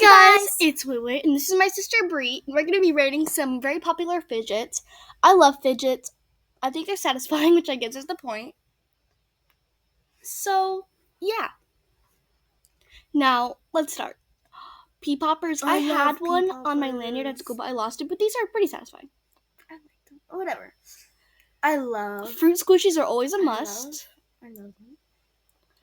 guys, it's Whitwhit, and this is my sister Bree. We're going to be rating some very popular fidgets. I love fidgets. I think they're satisfying, which I guess is the point. So, yeah. Now, let's start. Pea poppers. I had one on my lanyard at school, but I lost it, but these are pretty satisfying. I like them. Whatever. I love. Fruit squishies are always a must. I love them.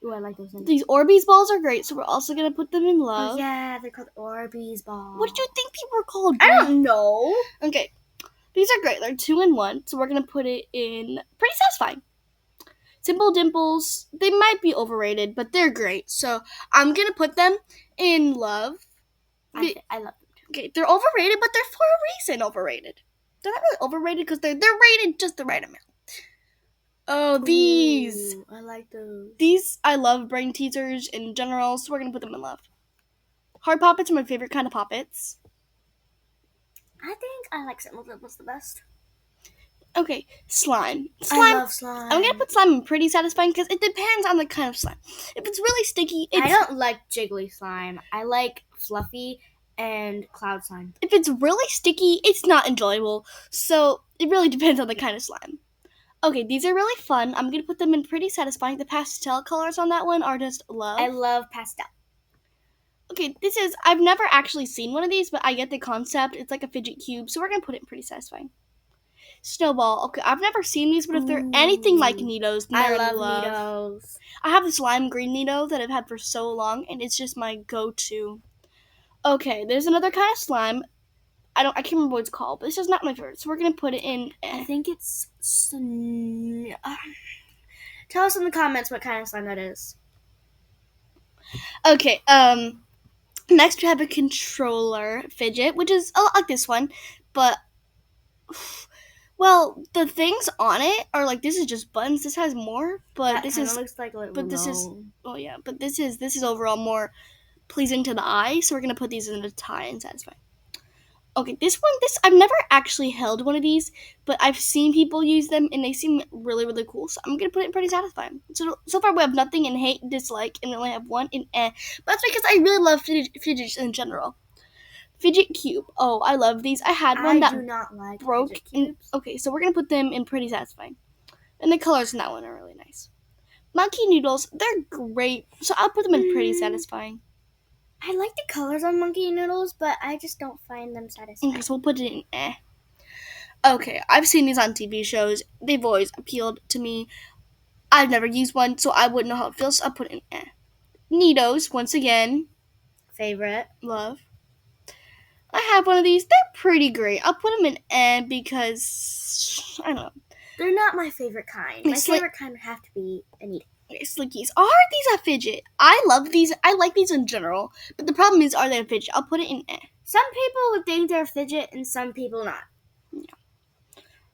Ooh, I like those. These Orbeez balls are great, so we're also going to put them in love. Oh, yeah, they're called Orbeez balls. What did you think people were called? I don't know. Okay. These are great. They're 2-in-1, so we're going to put it in pretty satisfying. Simple Dimples, they might be overrated, but they're great. So I'm going to put them in love. I love them too. Okay, they're overrated, but they're for a reason overrated. They're not really overrated because they're rated just the right amount. Oh, these. Ooh, I like those. These, I love brain teasers in general, so we're going to put them in love. Hard Poppets are my favorite kind of Poppets. I think I like Simple Dimples the best. Okay, slime. I love slime. I'm going to put slime in pretty satisfying because it depends on the kind of slime. If it's really sticky, I don't like jiggly slime. I like fluffy and cloud slime. If it's really sticky, it's not enjoyable. So it really depends on the kind of slime. Okay, these are really fun. I'm going to put them in pretty satisfying. The pastel colors on that one are just love. I love pastel. Okay, I've never actually seen one of these, but I get the concept. It's like a fidget cube, so we're going to put it in pretty satisfying. Snowball. Okay, I've never seen these, but if they're anything like Neatos, then I they're love Neatos. I have this lime green Neato that I've had for so long, and it's just my go-to. Okay, there's another kind of slime. I can't remember what it's called, but this is not my favorite, so we're going to put it in. I think it's. Tell us in the comments what kind of slime that is. Okay, next we have a controller fidget, which is a lot like this one, but, well, the things on it are like, this is just buttons. This has more, but that this looks like a little this is overall more pleasing to the eye, so we're going to put these in a tie and satisfying. Okay, I've never actually held one of these, but I've seen people use them, and they seem really, really cool, so I'm going to put it in pretty satisfying. So far we have nothing in hate, dislike, and we only have one in but that's because I really love fidgets in general. Fidget cube. Oh, I love these. I had one that do not like broke. Okay, so we're going to put them in pretty satisfying. And the colors in that one are really nice. Monkey noodles, they're great, so I'll put them in pretty satisfying. I like the colors on monkey noodles, but I just don't find them satisfying. Okay, so we'll put it in Okay, I've seen these on TV shows. They've always appealed to me. I've never used one, so I wouldn't know how it feels, so I'll put it in Neatos, once again. Favorite. Love. I have one of these. They're pretty great. I'll put them in because, I don't know. They're not my favorite kind. My favorite kind would have to be a Neato. Slickies. Are these a fidget? I love these. I like these in general. But the problem is, are they a fidget? I'll put it in Some people would think they're a fidget and some people not. Yeah.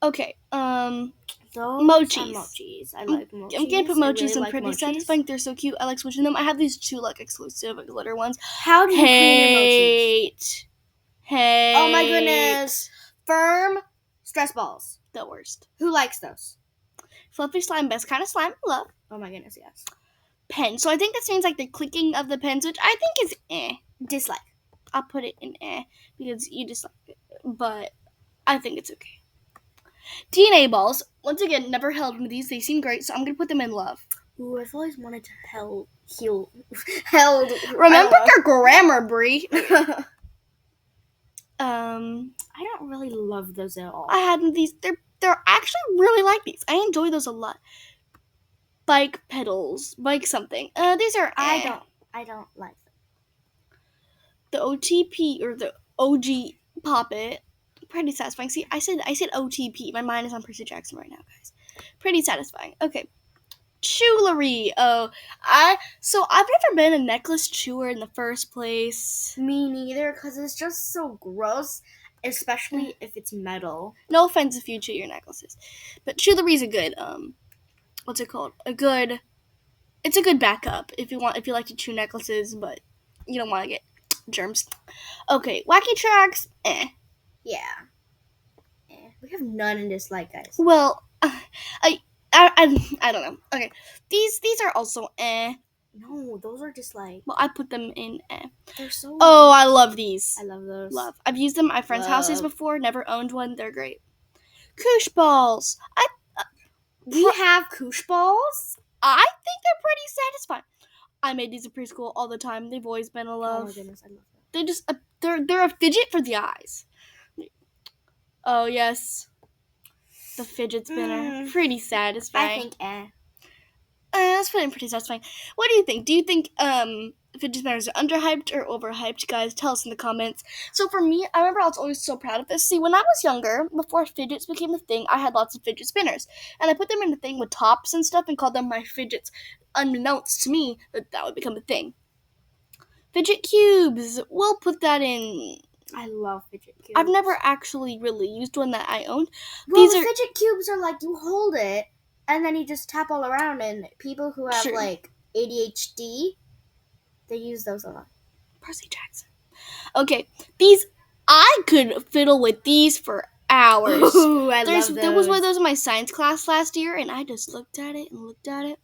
Okay. Those mochis. I like mochis. I'm gonna put mochis in pretty satisfying. They're so cute. I like switching them. I have these two like exclusive glitter ones. How do you clean your mochis? Hate. Oh my goodness. Firm stress balls. The worst. Who likes those? Fluffy slime, best kind of slime. Love. Oh my goodness, yes. Pen. So I think this means like the clicking of the pens, which I think is Dislike. I'll put it in because you dislike it. But I think it's okay. DNA balls. Once again, never held one of these. They seem great, so I'm going to put them in love. Ooh, I've always wanted to held. Remember your grammar, Bree. I don't really love those at all. I had these. They're actually really like these. I enjoy those a lot. Bike pedals, bike something. These are. I don't like them. The OTP or the OG Poppet, pretty satisfying. See, I said OTP. My mind is on Percy Jackson right now, guys. Pretty satisfying. Okay. Jewelry. Oh, I've never been a necklace chewer in the first place. Me neither, because it's just so gross, especially if it's metal. No offense if you chew your necklaces, but jewelry's a good what's it called? It's a good backup if you like to chew necklaces, but you don't want to get germs. Okay, wacky tracks. Yeah. We have none in dislike, guys. Well, I don't know. Okay, these are also No, those are just like. Well, I put them in eh. They're so. Oh, I love these. I love those. Love. I've used them at my friends' houses Love. before. Never owned one. They're great. Koosh balls. We have koosh balls. I think they're pretty satisfying. I made these in preschool all the time. They've always been a love. Oh my goodness, I love that. They just they're a fidget for the eyes. Oh yes, the fidget spinner, pretty satisfying. I think That's pretty satisfying. What do you think? Do you think fidget spinners are underhyped or overhyped? Guys, tell us in the comments. So for me, I remember I was always so proud of this. See, when I was younger, before fidgets became a thing, I had lots of fidget spinners, and I put them in a thing with tops and stuff, and called them my fidgets, unbeknownst to me that would become a thing. Fidget cubes. We'll put that in. I love fidget cubes. I've never actually really used one that I own. Well, fidget cubes are like you hold it and then you just tap all around, and people who have like ADHD, they use those a lot. Percy Jackson. Okay, these I could fiddle with these for hours. Ooh, I love those. There was one of those in my science class last year, and I just looked at it and looked at it.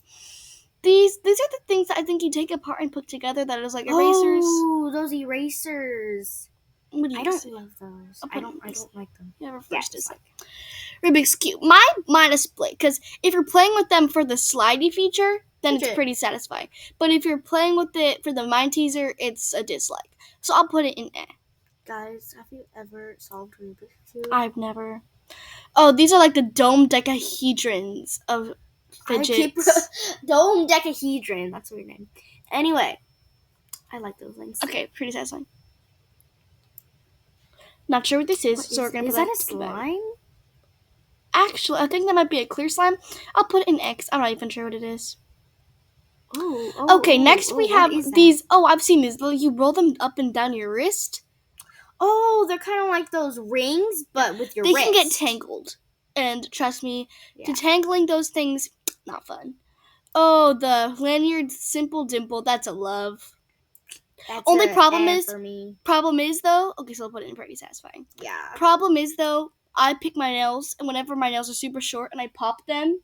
These are the things that I think you take apart and put together that is like erasers. Oh, those erasers. I don't love those. I don't like them. Yeah, first is like Rubik's Cube. Mine is split, because if you're playing with them for the slidey feature, then it's pretty satisfying. But if you're playing with it for the mind teaser, it's a dislike. So I'll put it in eh. Guys, have you ever solved Rubik's Cube? I've never. Oh, these are like the dome decahedrons of fidgets. Dome decahedron. That's a weird name. Anyway, I like those things. Okay, pretty satisfying. Not sure what this is, so we're gonna put that. Is that a slime? Actually, I think that might be a clear slime. I'll put it in X. I'm not even sure what it is. Okay, next we have these. Oh, I've seen these. You roll them up and down your wrist. Oh, they're kind of like those rings, but with your wrist. They can get tangled. And trust me, detangling those things, not fun. Oh, the lanyard simple dimple. That's a love. That's Only problem is though. Okay, so I'll put it in pretty satisfying. Yeah. Problem is though, I pick my nails, and whenever my nails are super short and I pop them,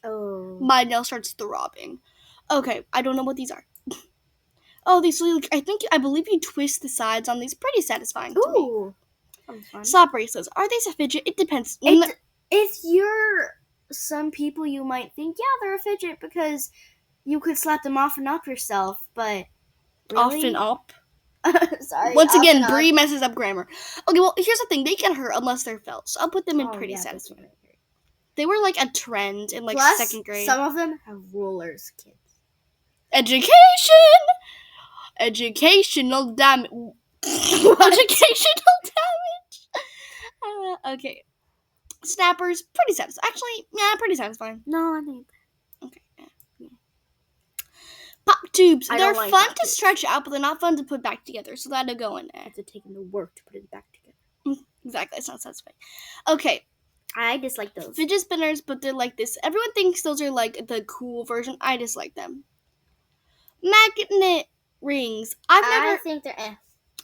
my nail starts throbbing. Okay, I don't know what these are. Oh, these look. I believe you twist the sides on these. Pretty satisfying to me. Slap bracelets. Are these a fidget? It depends. If you're some people, you might think, yeah, they're a fidget because you could slap them off and up yourself, but really? Off and up? Sorry. Once again, Bree messes up grammar. Okay, well, here's the thing. They can hurt unless they're felt, so I'll put them in pretty satisfying. They were like a trend in like second grade. Some of them have rulers, kids. Education! Educational damage. Educational damage! Okay. Snappers, pretty satisfying. Actually, yeah, pretty satisfying. No, I think. Okay. Yeah. Pop tubes. They're fun to stretch out, but they're not fun to put back together, so that'll go in there. I have to take the work to put it back together. Exactly, it's not satisfying. Okay. I dislike those. Fidget spinners, but they're like this. Everyone thinks those are like the cool version. I dislike them. Magnet rings. I think they're eh.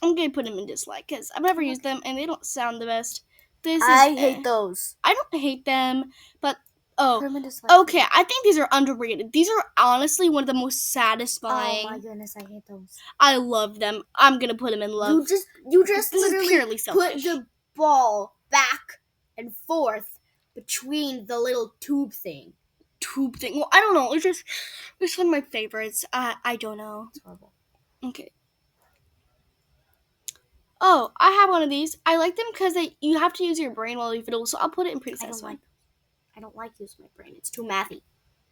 I'm gonna put them in dislike because I've never used them and they don't sound the best. I hate those. I don't hate them, but okay. I think these are underrated. These are honestly one of the most satisfying. Oh my goodness, I hate those. I love them. I'm gonna put them in love. You just this literally is purely selfish. Put the ball back and forth between the little tube thing. Well, I don't know. It's one of my favorites. I don't know. It's horrible. Okay. Oh, I have one of these. I like them because you have to use your brain while you fiddle, so I'll put it in pretty satisfying. I don't like using my brain. It's too mathy.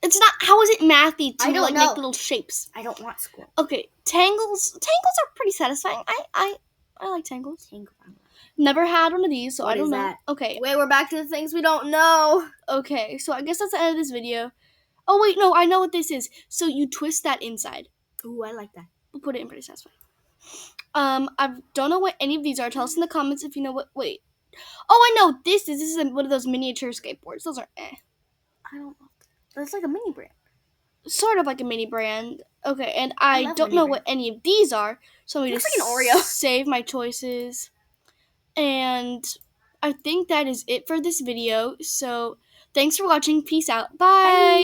It's not. How is it mathy to make little shapes? I don't want school. Okay, tangles. Tangles are pretty satisfying. I like tangles. Never had one of these, so I don't know. That? Okay. Wait, we're back to the things we don't know. Okay, so I guess that's the end of this video. Oh wait, no, I know what this is. So you twist that inside. Ooh, I like that. We'll put it in pretty satisfying. I don't know what any of these are. Tell us in the comments if you know what. Wait. Oh, I know. This is one of those miniature skateboards. Those are eh. I don't know. That's like a mini brand. Sort of like a mini brand. Okay, and I don't know what any of these are. So I'm going to like an Oreo. Save my choices. And I think that is it for this video. So thanks for watching. Peace out. Bye.